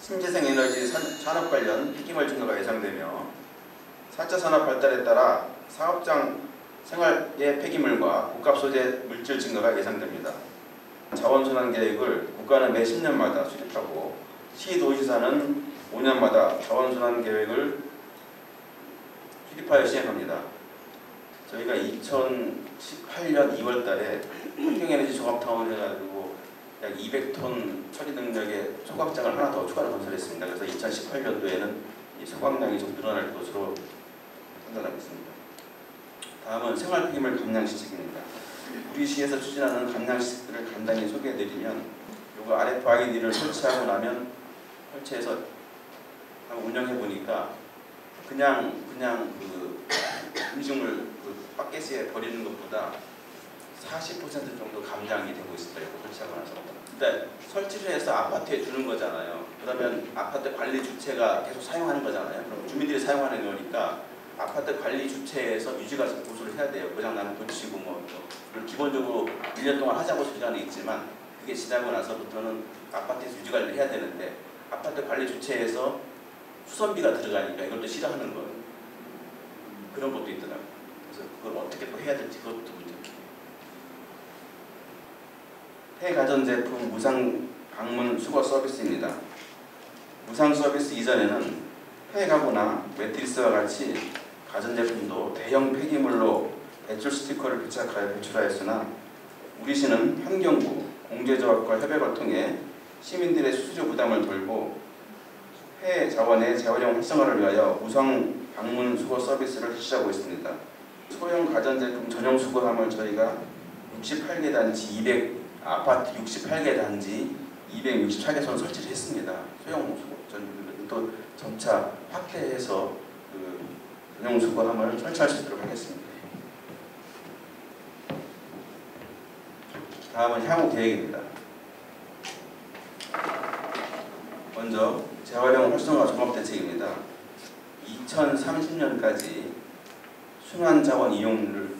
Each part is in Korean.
신재생 에너지 산업 관련 폐기물 증가가 예상되며 4차 산업 발달에 따라 사업장 생활의 폐기물과 복합 소재 물질 증가가 예상됩니다. 자원순환 계획을 국가는 매 10년마다 수립하고 시도지사는 5년마다 자원순환 계획을 수립하여 시행합니다. 저희가 2018년 2월달에 환경에너지 종합타운 해가지고 약 200톤 처리 능력의 소각장을 하나 더 추가로 건설했습니다. 그래서 2018년도에는 이 소각량이 좀 늘어날 것으로 판단하고 있습니다. 다음은 생활 폐기물 감량 시책입니다. 우리 시에서 추진하는 감량 시책들을 간단히 소개해드리면, 요거 RFID를 설치하고 나면 설치해서 운영해 보니까 그냥 그 음식물 그 바켓에 버리는 것보다 40% 정도 감량이 되고 있습니다. 이거 설치하고 나서. 일단 설치를 해서 아파트에 주는 거잖아요. 그러면 아파트 관리 주체가 계속 사용하는 거잖아요. 그럼 주민들이 사용하는 거니까 아파트 관리 주체에서 유지가 보수를 해야 돼요. 고장나면 고치고 뭐 기본적으로 1년 동안 하자고 주장은 있지만 그게 지나고 나서부터는 아파트에서 유지 관리를 해야 되는데 아파트 관리 주체에서 수선비가 들어가니까 이걸 또 싫어하는 거예요. 그런 것도 있더라고요. 그래서 그걸 어떻게 또 해야 될지 그것도 문제예요. 폐가전제품 무상 방문 수거 서비스입니다. 무상 서비스 이전에는 폐가구나 매트리스와 같이 가전제품도 대형 폐기물로 배출 스티커를 부착하여 배출하였으나 우리 시는 환경부, 공제조합과 협약을 통해 시민들의 수수료 부담을 덜고 폐자원의 재활용 활성화를 위하여 무상 방문 수거 서비스를 실시하고 있습니다. 소형 가전제품 전용 수거함을 저희가 68개 단지 아파트 68개 단지 264개소는 설치를 했습니다. 소형 수거 또 점차 확대해서 그 전용 수거함을 설치할 수 있도록 하겠습니다. 다음은 향후 계획입니다. 먼저 재활용 활성화 종합대책입니다. 2030년까지 순환자원 이용률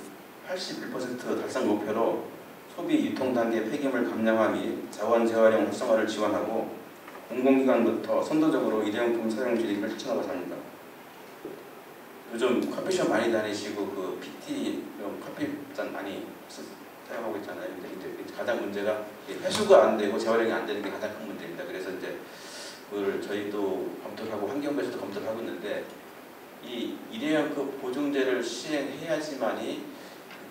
81% 달성 목표로 소비 유통 단계 폐기물 감량화 및 자원 재활용 활성화를 지원하고 공공기관부터 선도적으로 일회용품 사용 줄이기를 실천하고자 합니다. 요즘 커피숍 많이 다니시고 그 PT용 커피잔 많이 사용하고 있잖아요. 근데 가장 문제가 회수가 안 되고 재활용이 안 되는 게 가장 큰 문제입니다. 그래서 이제 그걸 저희도 검토를 하고 환경부에서도 검토를 하고 있는데 이 일회용품 보증제를 시행해야지만이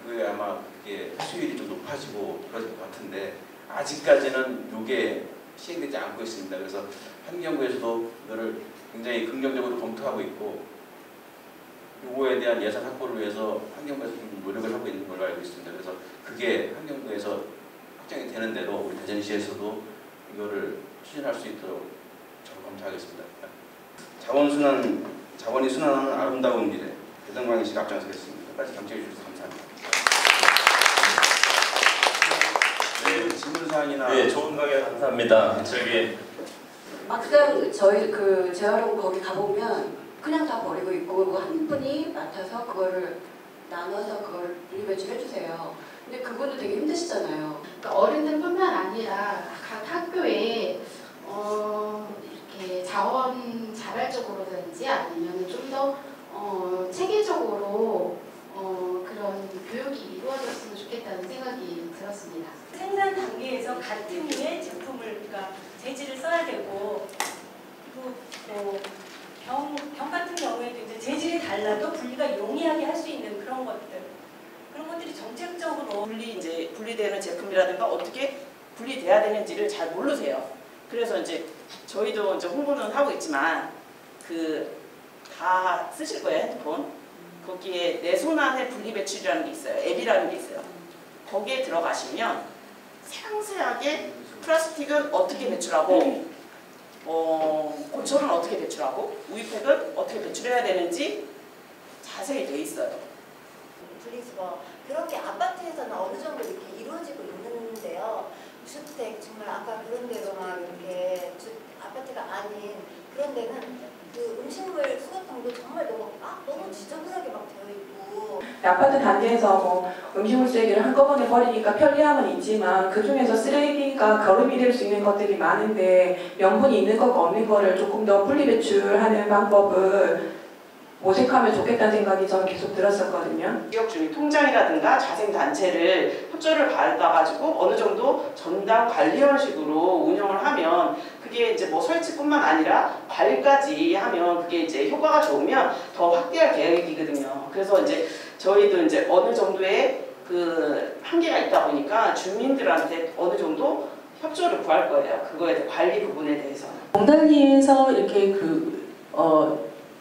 그게 아마 그게 회수율이 좀 높아지고 그럴 것 같은데 아직까지는 이게 시행되지 않고 있습니다. 그래서 환경부에서도 이거를 굉장히 긍정적으로 검토하고 있고 요거에 대한 예산 확보를 위해서 환경부에서 좀 노력을 하고 있는 걸로 알고 있습니다. 그래서 그게 환경부에서 확정이 되는 대로 우리 대전시에서도 이거를 추진할 수 있도록 검토하겠습니다. 자원이 순환하는 아름다운 미래 대전광역시가 앞장서겠습니다. 끝까지 경청해 주셔서 감사합니다. 네, 질문사항이나 네, 좋은 강의 감사합니다. 저기 막상 저희 그 재활용 거기 가보면 그냥 다 버리고 있고 한 분이 맡아서 그거를 나눠서 그걸 분리배출해 주세요. 근데 그분도 되게 힘드시잖아요. 그러니까 어른들뿐만 아니라 각 학교에 이렇게 자원 자발적으로든지 아니면 좀 더 체계적으로 그런 교육이 이루어졌으면 좋겠다는 생각이 들었습니다. 생산 단계에서 같은 류의 제품을 그러니까 재질을 써야 되고 그리고 병 같은 경우에도 이제 재질이 달라도 분리가 용이하게 할 수 있는 그런 것들이 정책적으로 분리되는 제품이라든가 어떻게 분리돼야 되는지를 잘 모르세요. 그래서 이제 저희도 이제 홍보는 하고 있지만 다 쓰실 거예요, 핸드폰. 거기에 내 손 안에 분리배출이라는 게 있어요. 앱이라는 게 있어요. 거기에 들어가시면 상세하게 플라스틱은 어떻게 배출하고 고철은 어떻게 배출하고 우유팩은 어떻게 배출해야 되는지 자세히 돼 있어요. 분리수거 그렇게 아파트에서는 어느 정도 이렇게 이루어지고 있는데요. 주택 정말 아까 그런 데로만 이렇게 아파트가 아닌 그런 데는 그 음식물 수거통도 정말 너무 지저분하게 막 되어 있고 아파트 단지에서 뭐 음식물 쓰레기를 한꺼번에 버리니까 편리함은 있지만 그 중에서 쓰레기가 거름이 될 수 있는 것들이 많은데 명분이 있는 것과 없는 거를 조금 더 분리배출하는 방법을 모색하면 좋겠다는 생각이 저는 계속 들었었거든요. 지역주민통장이라든가 자생단체를 협조를 받아가지고 어느 정도 전담 관리원식으로 운영을 하면 그게 이제 뭐 설치뿐만 아니라 관리까지 하면 그게 이제 효과가 좋으면 더 확대할 계획이거든요. 그래서 이제 저희도 이제 어느 정도의 그 한계가 있다 보니까 주민들한테 어느 정도 협조를 구할 거예요. 그거에 대해 관리 부분에 대해서는. 공단위에서 이렇게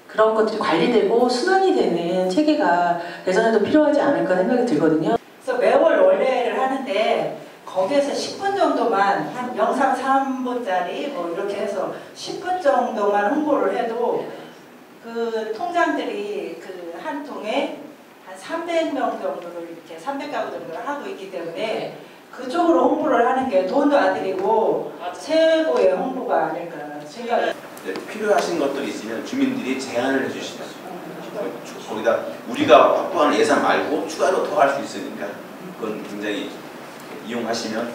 그런 것들이 관리되고 순환이 되는 체계가 대전에도 필요하지 않을까 생각이 들거든요. 그래서 매월 원래를 하는데 거기에서 10분 정도만 한 영상 3분짜리 뭐 이렇게 해서 10분 정도만 홍보를 해도 그 통장들이 그 한 통에 한 300명 정도를 이렇게 300가구 정도를 하고 있기 때문에 그쪽으로 홍보를 하는 게 돈도 안 들이고 최고의 홍보가 아닐까 생각이. 네, 필요하신 것들이 있으면 주민들이 제안을 해주시면 거기다 우리가 확보하는 예산 말고 추가로 더 할 수 있으니까 그건 굉장히 이용하시면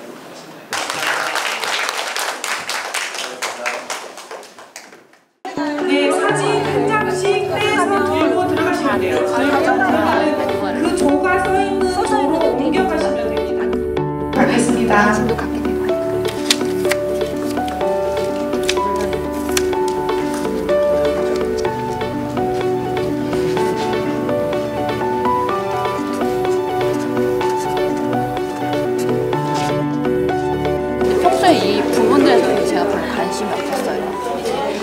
좋겠습니다. 네, 사진 한 장씩 떼서 들고 들어가시면 돼요. 그 조가 써 있는 쪽으로 옮겨가시면 됩니다. 알겠습니다. 평소에 이 부분들에 제가 별로 관심이 없었어요.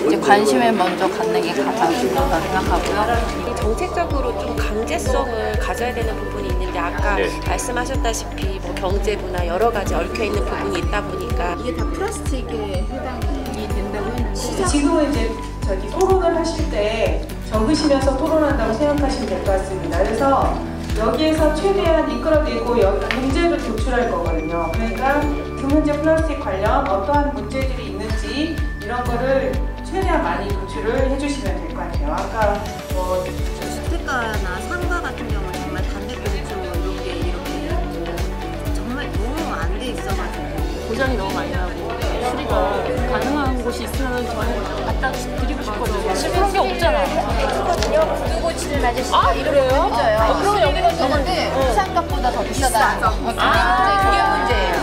이제 관심을 먼저 갖는 게 가장 중요하다고 생각하고요. 정책적으로 좀 강제성을 가져야 되는 부분이 있는데 아까 말씀하셨다시피 뭐 경제부나 여러 가지 얽혀있는 부분이 있다 보니까 이게 다 플라스틱에 해당이 된다고 했는데 지금은 이제 저기 토론을 하실 때 적으시면서 토론한다고 생각하시면 될 것 같습니다. 그래서 여기에서 최대한 이끌어내고 문제를 도출할 거거든요. 그러니까 지금 현재 플라스틱 관련 어떠한 문제들이 있는지 이런 거를 최대한 많이 도출을 해주시면 될 것 같아요. 아까 뭐 주택가나 상가 같은 경우는 정말 담배꽁초 이런 게 이렇게 정말 너무 안 돼 있어가지고 고장이 너무 많이 나고 수리가 가능한 곳이 있으면 저는 갖다 드리고 싶거든요. 사실 그런 게 없잖아요. 구두 고치는 아저씨 그래요? 그럼 여기가 되는데 부산값보다 더 비싸다. 그게 문제예요.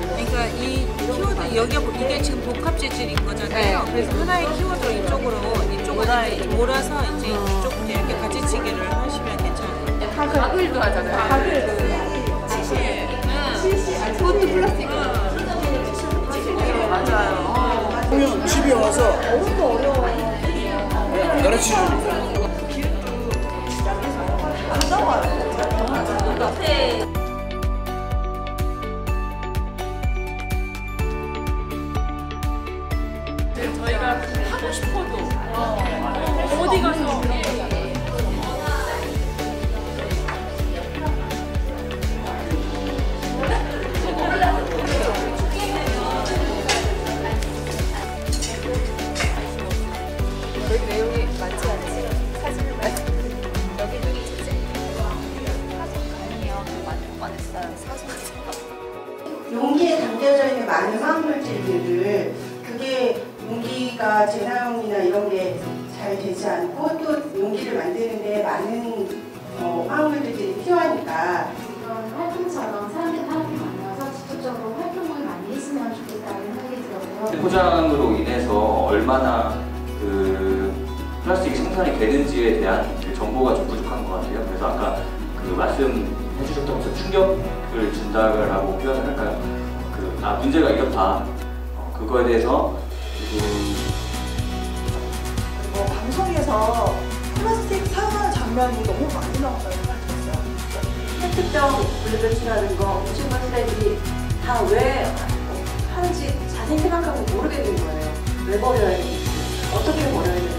그러니까 이 키워드 여기가 이게 지금 복합 재질인 거잖아요. 그래서 하나의 키워드 이쪽으로 이제 몰아서 이제 이쪽 이렇게 가지치기를 하시면 괜찮아요. 가글도 하잖아요. 가글도. 그것도 플라스틱. 맞아요. 그러면 집에 와서 너무 어려워. 가르쳐 줍니다. 안 나와요. 저희가 하고 싶어도 어디 가서 여기 내용이 많지 않지? 사진을 여기 누리 주제. 사진 아니요. 많이 보관했어요. 사진. 용기에 담겨져 있는 많은 화학물질들을 그게 용기가 재사용이나 이런 게 잘 되지 않고 또 용기를 만드는데 많은 화학물질이 필요하니까 이런 활동처럼 사람들이 만나서 직접적으로 활동을 많이 했으면 좋겠다는 생각이 들었고요. 포장으로 인해서 얼마나 그 플라스틱이 생산이 되는지에 대한 그 정보가 좀 부족한 것 같아요. 그래서 아까 그 말씀해 주셨던 것처럼 충격을 준다라고 표현을 할까요? 문제가 이렇다. 그거에 대해서 방송에서 플라스틱 사과하는 장면이 너무 많이 나온다고 생각했어요. 페트병 분리배출하는 거, 음식물 쓰레기 다 왜 하는지 자세히 생각하면 모르겠는 거예요. 왜 버려야 되는지, 어떻게 버려야 되는지.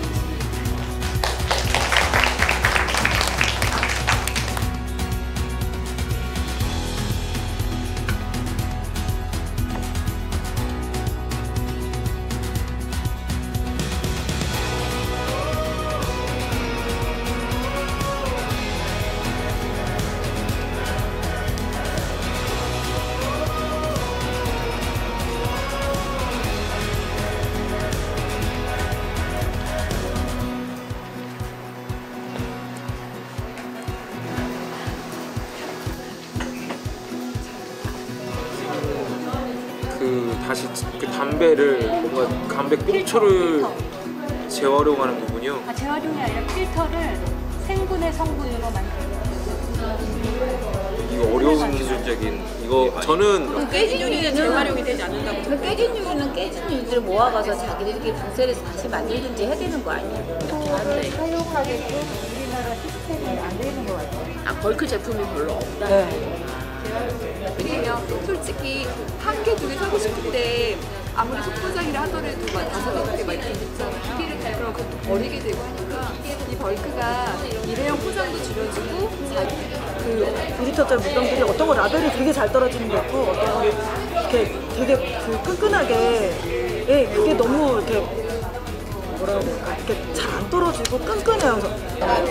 다시 그 담배를 뭔가 담배 꽁초를 재활용하는 거군요. 재활용이 아니라 필터를 생분해 성분으로 만들어요. 이거 어려운 기술적인 이거 저는 깨진 유리는 재활용이 되지 않는다고. 그 깨진 유리는 깨진 유리를 모아가서 자기들끼리 분쇄를 다시 만들든지 해야 되는 거 아니에요? 사용하게끔 우리나라 시스템이 안 되는 것 같아요. 아, 벌크 제품이 별로 없다. 왜냐면 솔직히 한 개, 두 개 사고 싶을 때 아무리 속포장이라 하더라도 막 5개, 6개 막 이렇게 있잖아. 기계를 갈 그럼 그것도 버리게 되고 하니까 이 벌크가 일회용 포장도 줄여주고 그 2리터짜리 물병들이 어떤 거 라벨이 되게 잘 떨어지는 거 있고 어떤 거 이렇게 되게 그 끈끈하게 그게 너무 이렇게 뭐라고 할까 이렇게 잘 안 떨어지고 끈끈해요.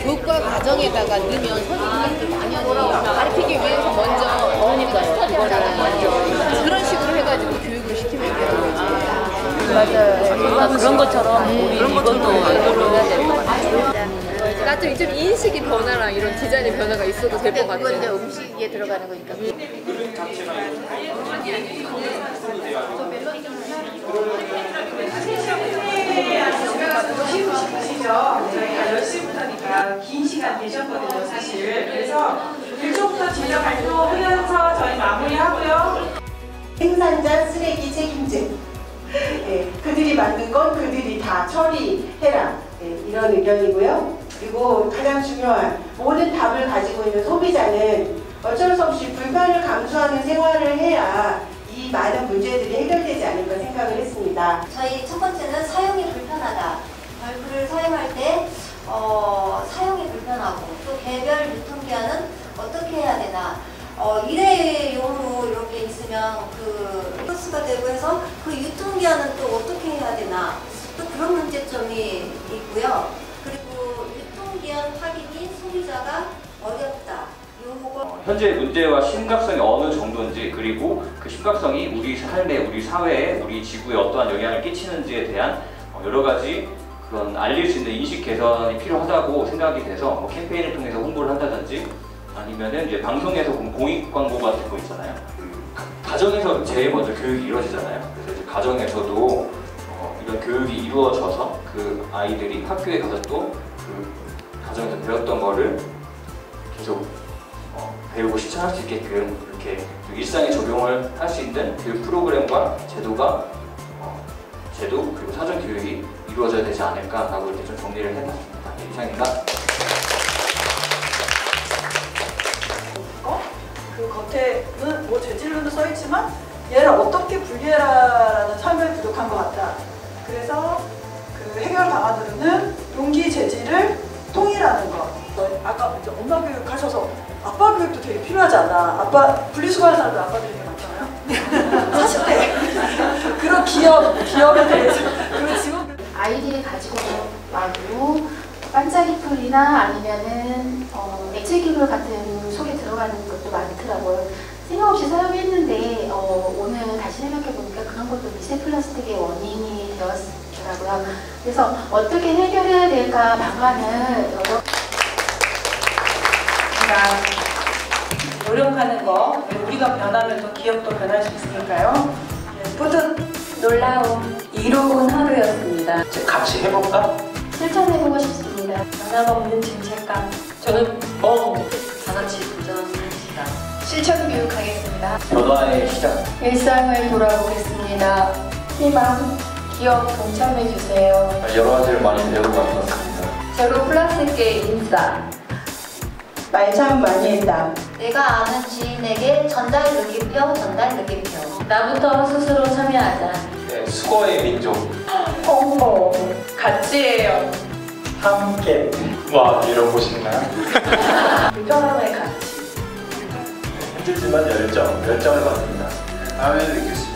교과 과정에다가 넣으면 선생님들 당연히 가르치기 위해서 먼저 그거를 그런 식으로 해가지고 교육을 시키면 되는 거지. 맞아요. 그런 것처럼 우리 이것도 해야 될 것 같아요. 나도 좀 인식이 변화랑 이런 디자인의 변화가 있어도 될 것 같아요. 그건 이제 음식에 들어가는 거니까. 저희가 10시부터니까 긴 시간 계셨거든요, 사실. 그래서 1초부터 진료 발표하면서 저희 마무리하고요. 생산자 쓰레기 책임제. 그들이 만든 건 그들이 다 처리해라. 이런 의견이고요. 그리고 가장 중요한 모든 답을 가지고 있는 소비자는 어쩔 수 없이 불편을 감수하는 생활을 해야 이 많은 문제들이 해결되지 않을까 생각을 했습니다. 저희 첫 번째는 사용이 불편하다. 벌크를 사용할 때 사용이 불편하고 또 개별 유통기한은 어떻게 해야 되나. 일회용으로 이렇게 있으면 그 플러스가 되고 해서 그 유통기한은 또 어떻게 해야 되나. 또 그런 문제점이 있고요. 그리고 유통기한 확인이 소비자가 어렵다. 현재 문제와 심각성이 어느 정도인지 그리고 그 심각성이 우리 삶에, 우리 사회에, 우리 지구에 어떠한 영향을 끼치는지에 대한 여러 가지 그런 알릴 수 있는 인식 개선이 필요하다고 생각이 돼서 뭐 캠페인을 통해서 홍보를 한다든지 아니면은 이제 방송에서 보면 공익 광고 같은 거 있잖아요. 가정에서 제일 먼저 교육이 이루어지잖아요. 그래서 이제 가정에서도 이런 교육이 이루어져서 그 아이들이 학교에 가서 또 그 가정에서 배웠던 거를 계속 배우고 실천할 수 있게끔 이렇게 일상에 적용을 할 수 있는 교육 프로그램과 제도 그리고 사전 교육이 이루어져야 되지 않을까라고 이렇게 좀 정리를 해봤습니다. 이상입니다. 그 겉에는 뭐 재질로도 써있지만 얘를 어떻게 분리해라라는 설명이 부족한 것 같다. 그래서 그 해결 방안으로는 용기 재질을 통일하는 것. 아까 이제 엄마 교육 하셔서 아빠 교육도 되게 필요하지 않나. 아빠 분리수거하는 사람도 아빠들이 되게 많잖아요. 40대 그런 기업에 대해서 그런 직원 아이들이 가지고 와도 반짝이풀이나 아니면은 액체기물 같은 속에 들어가는 것도 많더라고요. 생각 없이 사용했는데 오늘 다시 생각해보니까 그런 것도 미세 플라스틱의 원인이 되었더라고요. 그래서 어떻게 해결해야 될까 방안을 노력하는 거 우리가 변하면 또 기업도 변할 수 있으니까요. 뿌듯 놀라움 이로운 하루였습니다. 같이 해볼까? 실천해보고 싶습니다. 변함없는 진실감. 저는 다 같이 도전하는 시간. 실천 교육하겠습니다. 변화의 시작. 일상을 돌아보겠습니다. 희망, 기업 동참해주세요. 여러 가지를 많이 배우고 간 것 같습니다. 제로 플라스틱의 인싸. 말 참 많이 했다. 내가 아는 지인에게 전달 느낌표. 나부터 스스로 참여하자. 네, 수거의 민족. 홍보. 같이 해요. 함께. 와, 이런 곳인가요? 불편함의 가치. 힘들지만 열정을 갖습니다. 다음에 뵙겠습니다.